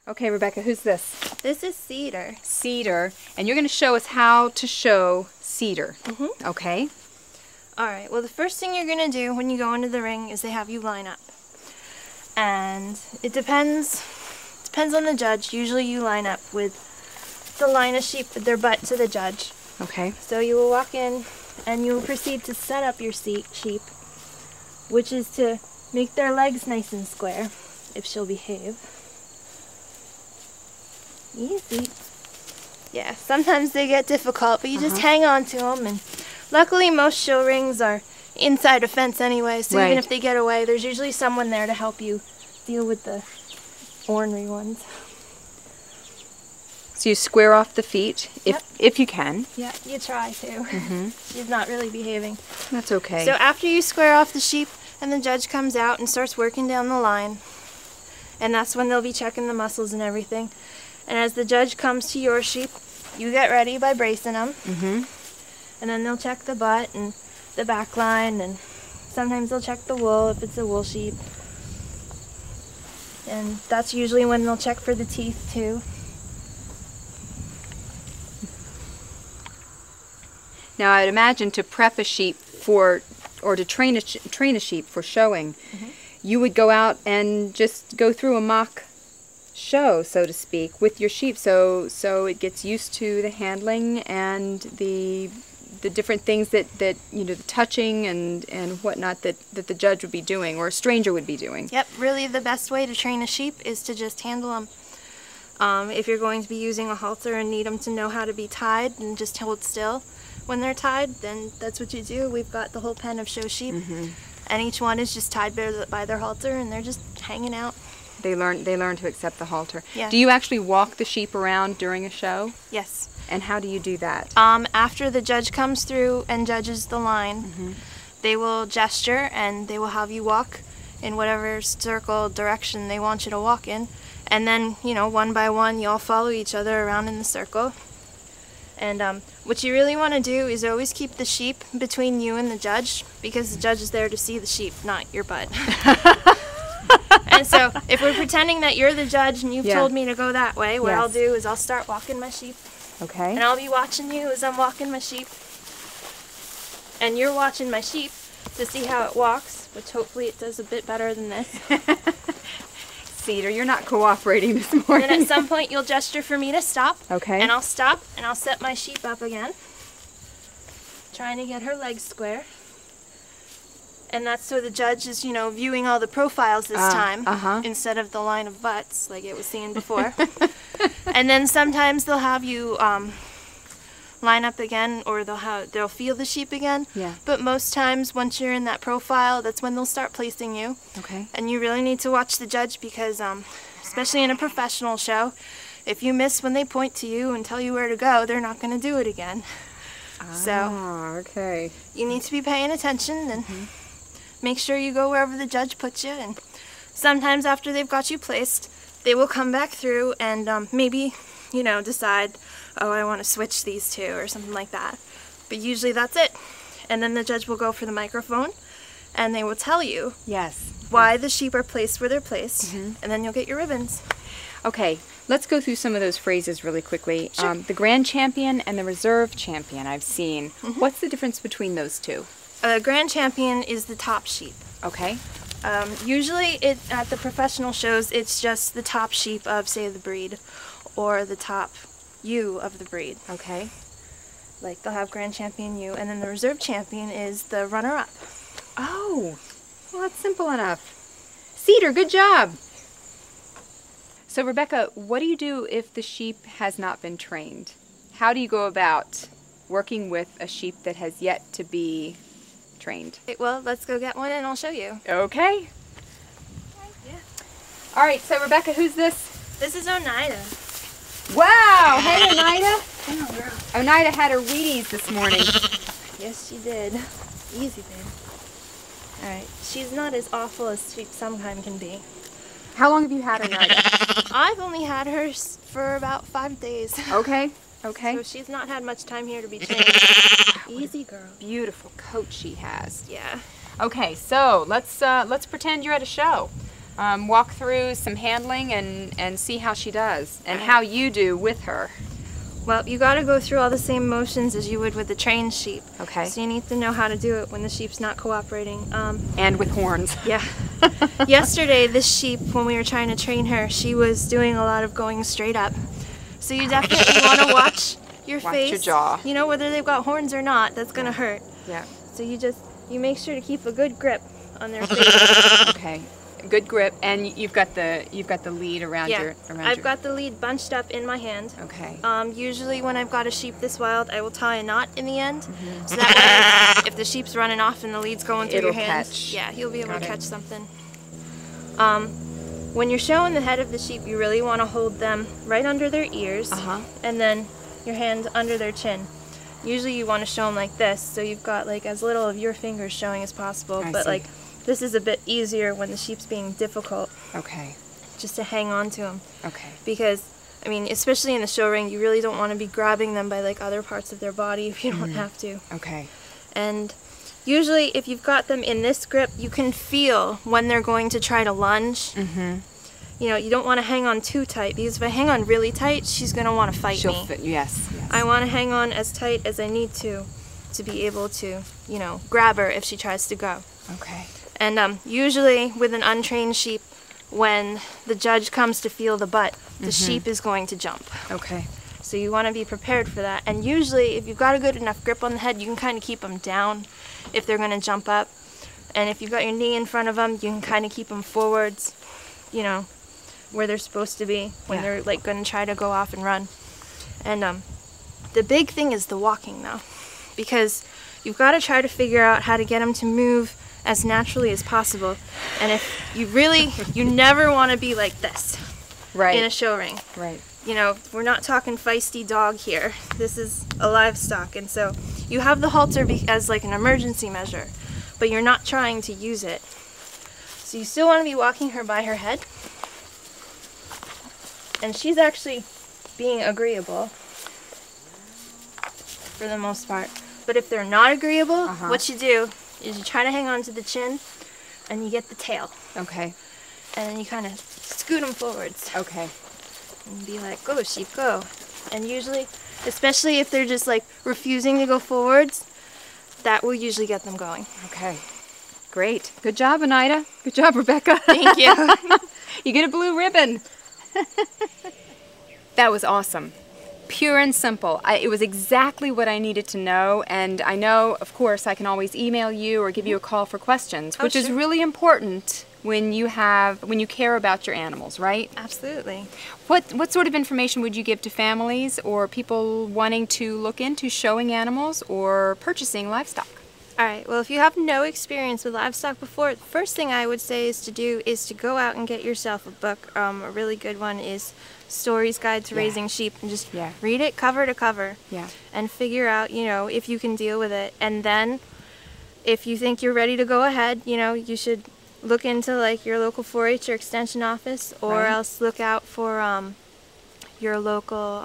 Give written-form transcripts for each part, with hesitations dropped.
Okay, Rebecca, who's this? This is cedar. Cedar. And you're going to show us how to show cedar. Okay? Alright, well the first thing you're going to do when you go into the ring is they have you line up. And it depends on the judge. Usually you line up with the line of sheep with their butt to the judge. Okay. So you will walk in and you will proceed to set up your sheep, which is to make their legs nice and square, if she'll behave. Easy. Yeah, sometimes they get difficult, but you just hang on to them. And luckily, most show rings are inside a fence anyway, so even if they get away, there's usually someone there to help you deal with the ornery ones. So you square off the feet, if you can. Yeah, you try to. She's not really behaving. That's okay. So after you square off the sheep, and the judge comes out and starts working down the line, and that's when they'll be checking the muscles and everything. And as the judge comes to your sheep, you get ready by bracing them. And then they'll check the butt and the back line, and sometimes they'll check the wool if it's a wool sheep. And that's usually when they'll check for the teeth too. Now I'd imagine to prep a sheep for, or to train a sheep for showing, you would go out and just go through a mock show, so to speak, with your sheep, so it gets used to the handling and the different things that you know, the touching and whatnot that the judge would be doing, or a stranger would be doing. Yep, really the best way to train a sheep is to just handle them. If you're going to be using a halter and need them to know how to be tied and just hold still when they're tied, then that's what you do. We've got the whole pen of show sheep, and each one is just tied by their halter, and they're just hanging out. They learn to accept the halter. Yeah. Do you actually walk the sheep around during a show? Yes. And how do you do that? After the judge comes through and judges the line, they will gesture and they will have you walk in whatever circle direction they want you to walk in. And then, you know, one by one, you all follow each other around in the circle. And what you really want to do is always keep the sheep between you and the judge, because the judge is there to see the sheep, not your butt. And so, if we're pretending that you're the judge and you've told me to go that way, what I'll do is I'll start walking my sheep. Okay. And I'll be watching you as I'm walking my sheep. And you're watching my sheep to see how it walks, which hopefully it does a bit better than this. Cedar, you're not cooperating this morning. Then at some point you'll gesture for me to stop. Okay. And I'll stop and I'll set my sheep up again, trying to get her legs square. And that's so the judge is, you know, viewing all the profiles this time instead of the line of butts like it was seen before. And then sometimes they'll have you line up again, or they'll feel the sheep again. Yeah. But most times, once you're in that profile, that's when they'll start placing you. Okay. And you really need to watch the judge, because especially in a professional show, if you miss when they point to you and tell you where to go, they're not going to do it again. Okay. You need to be paying attention and make sure you go wherever the judge puts you. And sometimes after they've got you placed, they will come back through and maybe, you know, decide, oh, I want to switch these two or something like that. But usually that's it. And then the judge will go for the microphone and they will tell you why the sheep are placed where they're placed, and then you'll get your ribbons. Okay, let's go through some of those phrases really quickly. Sure. The grand champion and the reserve champion I've seen. What's the difference between those two? A grand champion is the top sheep. Okay. Usually at the professional shows, it's just the top sheep of, say, the breed, or the top ewe of the breed. Okay. Like, they'll have grand champion ewe, and then the reserve champion is the runner-up. Oh, well, that's simple enough. Cedar, good job. So, Rebecca, what do you do if the sheep has not been trained? How do you go about working with a sheep that has yet to be trained? Well, let's go get one and I'll show you. Okay. Yeah. All right, so Rebecca, who's this? This is Oneida. Wow! Hey, Oneida. Come on, girl. Oneida had her Wheaties this morning. Yes, she did. Easy, babe. All right. She's not as awful as sheep sometimes can be. How long have you had Oneida? I've only had her for about 5 days. Okay. Okay. So she's not had much time here to be trained. Easy, girl. Beautiful coat she has. Yeah. Okay, so let's pretend you're at a show. walk through some handling and see how she does and how you do with her. Well, you got to go through all the same motions as you would with a trained sheep. Okay. So you need to know how to do it when the sheep's not cooperating. And with horns. Yeah. Yesterday, this sheep, when we were trying to train her, she was doing a lot of going straight up. So you definitely want to watch your face. Watch your jaw. You know, whether they've got horns or not, that's going to hurt. Yeah. So you make sure to keep a good grip on their face. Okay. Good grip, and you've got the lead around your I've got the lead bunched up in my hand. Okay. Usually when I've got a sheep this wild, I will tie a knot in the end, so that way if the sheep's running off and the lead's going through your hands, catch. yeah, you'll be able to catch something. When you're showing the head of the sheep, you really want to hold them right under their ears, and then your hand under their chin. Usually you want to show them like this, so you've got like as little of your fingers showing as possible, but like this is a bit easier when the sheep's being difficult. Okay. Just to hang on to them. Okay. Because, I mean, especially in the show ring, you really don't want to be grabbing them by like other parts of their body if you don't have to. Okay. And usually if you've got them in this grip, you can feel when they're going to try to lunge. You know, you don't want to hang on too tight, because if I hang on really tight, she's going to want to fight me. Yes. I want to hang on as tight as I need to be able to, you know, grab her if she tries to go. Okay. And usually with an untrained sheep, when the judge comes to feel the butt, the sheep is going to jump. Okay. So you want to be prepared for that. And usually if you've got a good enough grip on the head, you can kind of keep them down if they're going to jump up. And if you've got your knee in front of them, you can kind of keep them forwards, you know, where they're supposed to be when they're like going to try to go off and run. And the big thing is the walking though, because you've got to try to figure out how to get them to move as naturally as possible. And if you never want to be like this in a show ring. Right. You know, we're not talking feisty dog here. This is a livestock, and so you have the halter as like an emergency measure, but you're not trying to use it. So you still want to be walking her by her head. And she's actually being agreeable for the most part. But if they're not agreeable, what you do is you try to hang on to the chin and you get the tail. Okay. And then you kind of scoot them forwards. Okay. And be like, go sheep, go. And usually, especially if they're just like refusing to go forwards, that will usually get them going. Okay. Great. Good job, Anita. Good job, Rebecca. Thank you. You get a blue ribbon. That was awesome. Pure and simple. It was exactly what I needed to know, and I know, of course, I can always email you or give you a call for questions, which is really important when you care about your animals, right? Absolutely. What sort of information would you give to families or people wanting to look into showing animals or purchasing livestock? All right, well, if you have no experience with livestock before, the first thing I would say is to go out and get yourself a book. A really good one is Story's Guide to Raising Sheep, and just read it cover to cover and figure out, you know, if you can deal with it. And then if you think you're ready to go ahead, you know, you should look into like your local 4-H or extension office, or else look out for your local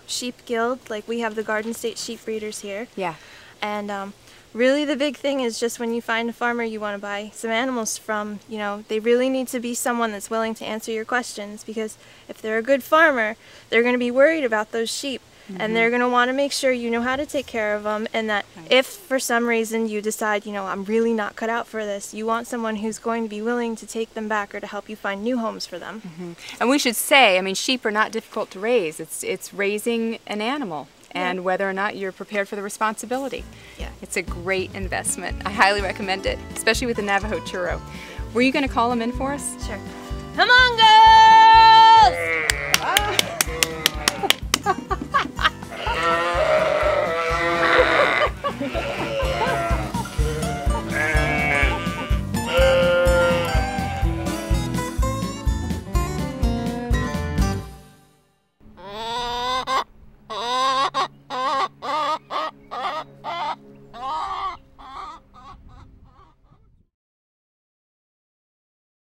sheep guild. Like we have the Garden State Sheep Breeders here. Yeah. And really the big thing is just when you find a farmer you want to buy some animals from, you know, they really need to be someone that's willing to answer your questions, because if they're a good farmer, they're going to be worried about those sheep. And they're going to want to make sure you know how to take care of them, and that if for some reason you decide, you know, I'm really not cut out for this, you want someone who's going to be willing to take them back or to help you find new homes for them. And we should say, I mean, sheep are not difficult to raise. It's raising an animal, and whether or not you're prepared for the responsibility. It's a great investment. I highly recommend it, especially with the Navajo-Churro. Were you going to call them in for us? Sure. Come on, girls!